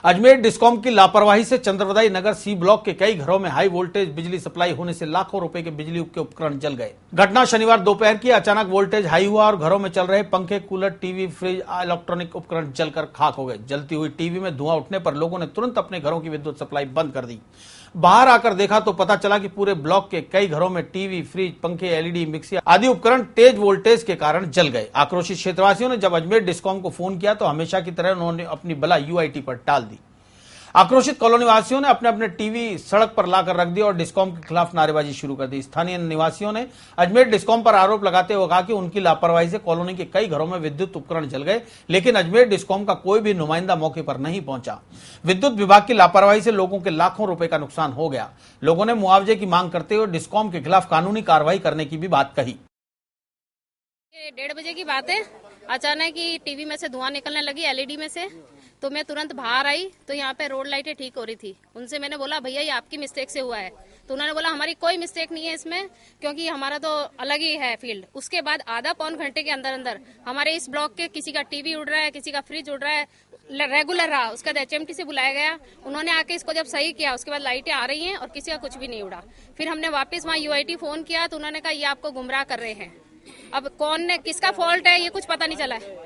Ajmer discom की लापरवाही से चंद्रवदाई नगर सी ब्लॉक के कई घरों में हाई वोल्टेज बिजली सप्लाई होने से लाखों रुपए के बिजली के उपकरण जल गए। घटना शनिवार दोपहर की। अचानक वोल्टेज हाई हुआ और घरों में चल रहे पंखे, कूलर, टीवी, फ्रिज, इलेक्ट्रॉनिक उपकरण जलकर खाक हो गए। जलती हुई टीवी में धुआं उठने पर लोगों ने तुरंत अपने घरों की विद्युत सप्लाई बंद कर दी। बाहर आकर देखा तो पता चला कि पूरे ब्लॉक के कई घरों में टीवी, फ्रिज, पंखे, एलईडी, मिक्सी आदि उपकरण तेज वोल्टेज के कारण जल गए। आक्रोशित क्षेत्रवासियों ने जब अजमेर डिस्कॉम को फोन किया तो हमेशा की तरह उन्होंने अपनी बला यूआईटी पर टाल दी। आक्रोशित कॉलोनी वासियों ने अपने अपने टीवी सड़क पर लाकर रख दिए और डिस्कॉम के खिलाफ नारेबाजी शुरू कर दी। स्थानीय निवासियों ने अजमेर डिस्कॉम पर आरोप लगाते हुए कहा कि उनकी लापरवाही से कॉलोनी के कई घरों में विद्युत उपकरण जल गए, लेकिन अजमेर डिस्कॉम का कोई भी नुमाइंदा मौके पर नहीं पहुंचा। विद्युत विभाग की लापरवाही से लोगों के लाखों रुपए का नुकसान हो गया। लोगों ने मुआवजे की मांग करते हुए डिस्कॉम के खिलाफ कानूनी कार्रवाई करने की भी बात कही। 1:30 बजे की बात है। अचानक ही टीवी में से धुआं निकलने लगी, एलईडी में से। तो मैं तुरंत बाहर आई तो यहाँ पे रोड लाइटें ठीक हो रही थी। उनसे मैंने बोला भैया ये आपकी मिस्टेक से हुआ है। तो उन्होंने बोला हमारी कोई मिस्टेक नहीं है इसमें, क्योंकि हमारा तो अलग ही है फील्ड। उसके बाद आधा पौन घंटे के अंदर अंदर हमारे इस ब्लॉक के किसी का टीवी उड़ रहा है, किसी का फ्रिज उड़ रहा है, रेगुलर रहा। उसका एचएमटी से बुलाया गया, उन्होंने आके इसको जब सही किया उसके बाद लाइटें आ रही हैं और किसी का कुछ भी नहीं उड़ा। फिर हमने वापस वहाँ यूआईटी फोन किया तो उन्होंने कहा ये आपको गुमराह कर रहे हैं। अब कौन ने किसका फॉल्ट है ये कुछ पता नहीं चला है।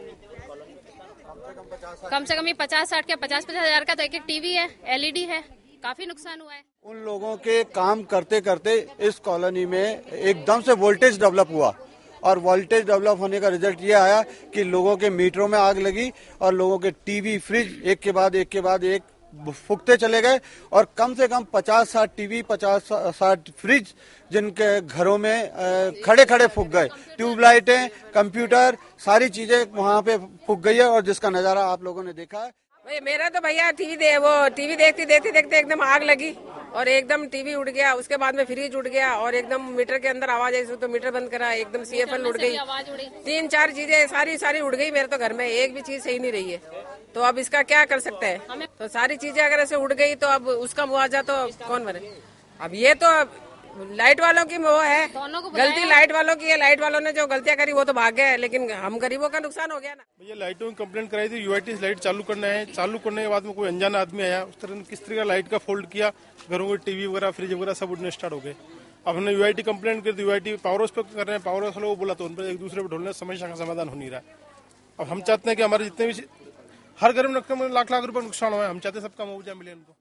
कम से कम ये 50-60 का 50-50 हजार का तो एक टीवी है, एलईडी है। काफी नुकसान हुआ है। उन लोगों के काम करते करते इस कॉलोनी में एकदम से वोल्टेज डेवलप हुआ और वोल्टेज डेवलप होने का रिजल्ट ये आया कि लोगों के मीटरों में आग लगी और लोगों के टीवी, फ्रिज एक के बाद एक फूकते चले गए और कम से कम 50-60 टीवी, 50-60 फ्रिज जिनके घरों में खड़े खड़े फूक गए। ट्यूबलाइटें, कंप्यूटर, सारी चीजें वहां पे फूक गई है और जिसका नजारा आप लोगों ने देखा है। मेरा तो भैया टीवी देखते एकदम आग लगी और एकदम टीवी उड़ गया। उसके बाद में फ्रिज उड़ गया और एकदम मीटर के अंदर आवाज आई तो मीटर बंद करा, एकदम सीएफएल उड़ गई। 3-4 चीजें सारी उड़ गई मेरे तो घर में। एक भी चीज सही नहीं रही है। तो अब इसका क्या कर सकते हैं? तो सारी चीजें अगर ऐसे उड़ गई तो अब उसका मुआवजा तो कौन भरे? अब ये तो लाइट वालों की वो है, गलती लाइट वालों की है। लाइट वालों ने जो गलतियां करी वो तो भाग गए, लेकिन हम गरीबों का नुकसान हो गया ना। भैया लाइटों की कंप्लेंट कराई थी, यूआईटी लाइट चालू करना है। चालू करने के बाद में कोई अनजान आदमी आया, उस तरह किस तरह का लाइट का फोल्ड किया, घरों के टीवी वगैरह, फ्रिज वगैरह सब उड़ने स्टार्ट हो गए। अब हमने यूआईटी कंप्लेंट कर दी, यूआईटी पावर हाउस पे कर रहे हैं। पावर हाउस लोगों को बोला तो उन पर एक दूसरे पर ढोलने समस्या का समाधान हो नहीं रहा। अब हम चाहते हैं कि हमारे जितने भी हर घर में लाख रुपए नुकसान हुआ है, हम चाहते हैं सबका मुआवजा मिले उनको।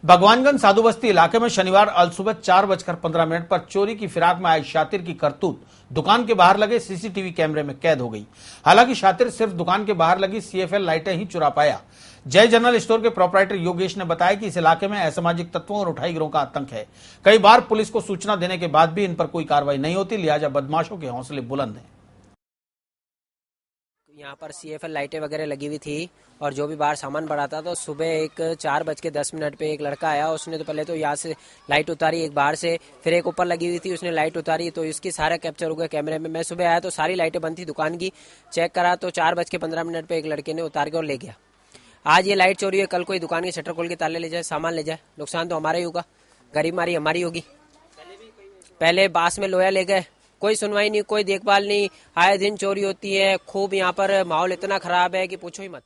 भगवानगंज साधु बस्ती इलाके में शनिवार अलसुबह 4:15 पर चोरी की फिराक में आए शातिर की करतूत दुकान के बाहर लगे सीसीटीवी कैमरे में कैद हो गई। हालांकि शातिर सिर्फ दुकान के बाहर लगी सीएफएल लाइटें ही चुरा पाया। जय जनरल स्टोर के प्रोपराइटर योगेश ने बताया कि इस इलाके में असामाजिक तत्वों और उठाई गिरोह का आतंक है। कई बार पुलिस को सूचना देने के बाद भी इन पर कोई कार्रवाई नहीं होती, लिहाजा बदमाशों के हौसले बुलंद हैं। यहाँ पर सीएफएल लाइटें वगैरह लगी हुई थी और जो भी बाहर सामान पड़ा था तो सुबह एक 4:10 पे एक लड़का आया। उसने तो पहले तो यहाँ से लाइट उतारी एक बाहर से, फिर एक ऊपर लगी हुई थी उसने लाइट उतारी तो इसकी सारा कैप्चर हो गया कैमरे में। मैं सुबह आया तो सारी लाइटें बंद थी दुकान की। चेक करा तो 4:15 पे एक लड़के ने उतार के और ले गया। आज ये लाइट चोरी है, कल कोई दुकान के शटर खोल के ताले ले जाए, सामान ले जाए, नुकसान तो हमारा ही होगा, गरीब मारी हमारी होगी। पहले बास में लोया ले गए, कोई सुनवाई नहीं, कोई देखभाल नहीं, आए दिन चोरी होती है खूब। यहाँ पर माहौल इतना खराब है कि पूछो ही मत।